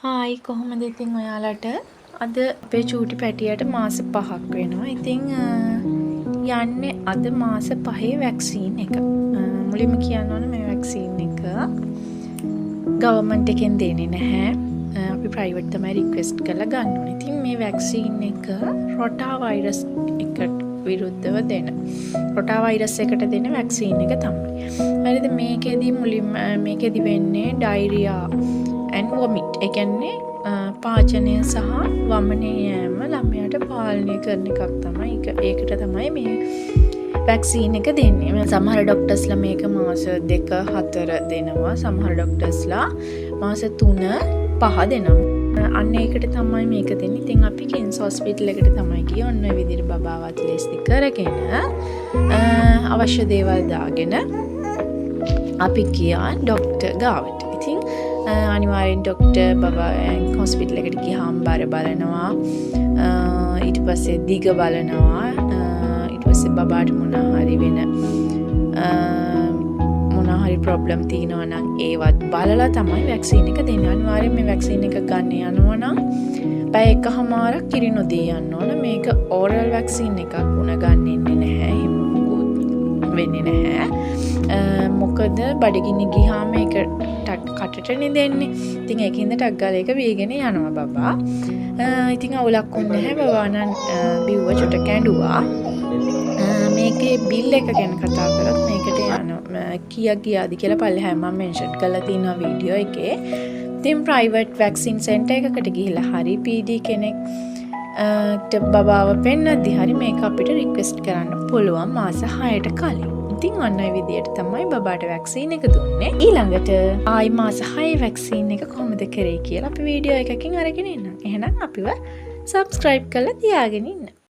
Hi කොහොමද ඉතින් ඔයාලට අද අපේ චූටි පැටියට මාස 5ක් වෙනවා. ඉතින් යන්නේ අද මාස 5 වැක්සීන් එක. මුලින්ම කියන්න ඕන මේ වැක්සීන් එක ගවර්න්මන්ට් එකෙන් දෙන්නේ නැහැ. අපි ප්‍රයිවට් තමයි රික්වෙස්ට් කරලා ගන්න ඕනේ. ඉතින් මේ වැක්සීන් එක රොටා වෛරස් එකට විරුද්ධව දෙන. රොටා වෛරස් එකට දෙන වැක්සීන් එක තමයි. හරිද? මේකෙදි මුලින්ම මේකෙදි වෙන්නේ ඩයරියා and vomit. ඒ කියන්නේ පාචනය සහ වමනය යෑම ළමයාට පාලනය කරන එකක් තමයි. ඒකට තමයි මේ වැක්සීන් එක දෙන්නේ. සමහර ડોක්ටර්ස්ලා මේක මාස 2 4 දෙනවා. සමහර ડોක්ටර්ස්ලා මාස 3 5 දෙනවා. අන්න ඒකට තමයි මේක දෙන්නේ. ඉතින් අපි කින්ස් හොස්පිටල් එකට තමයි ගියේ. ඔන්න ඔය විදිහට බබාවත් ලේස්ති කරගෙන අවශ්‍ය දේවල් දාගෙන අපි ගියා ડોක්ටර් ගාවට. ඉතින් අනිවාර්යෙන් ડોක්ටර් බබා හොස්පිටල් එකට ගියාම බර බලනවා. ඊට පස්සේ දිග බලනවා. ඊට පස්සේ බබාට මොනවා හරි ප්‍රොබ්ලම් තියෙනවා නම් ඒවත් බලලා තමයි වැක්සීන් එක දෙන්නේ. අනිවාර්යෙන් මේ වැක්සීන් එක ගන්න යනවා නම් පැය එකමාරක් කිරි නොදී යන්න ඕන. මේක ඕරල් වැක්සීන් එකක් වුණ ගන්නෙන්නේ නැහැ. එහෙම වෙන්නේ නැහැ. මොකද බඩගිනි ගියාම ඒක කටටනේ දෙන්නේ. ඉතින් ඒකින්ද ටක් ගාලා ඒක වීගෙන යනවා බබා. ඉතින් අවුලක් වුණ නැහැ. බබා නම් බිව්ව චොට කැඬුවා. මේකේ බිල් එක ගැන කතා කරත් මේකට කීයක් ගියාද කියලා පල්ලෙහා මම මෙන්ෂන් කරලා තියෙනවා වීඩියෝ එකේ. ඉතින් ප්‍රයිවට් වැක්සින් සෙන්ටර් එකකට ගිහිල්ලා හරි PD කෙනෙක් බබාව පෙන්නද්දි හරි මේක අපිට රික්වෙස්ට් කරන්න පුළුවන් මාස 6ට කලින්. ඉතින් ඔන්න ඔය විදියට තමයි බබාට වැක්සීන් එක දුන්නේ. ඊළඟට ආයි මාස 6 වැක්සීන් එක කොහොමද කරේ කියලා අපි වීඩියෝ එකකින් අරගෙන එන්නම්. එහෙනම් අපිව සබ්ස්ක්‍රයිබ් කරලා තියාගෙන ඉන්න.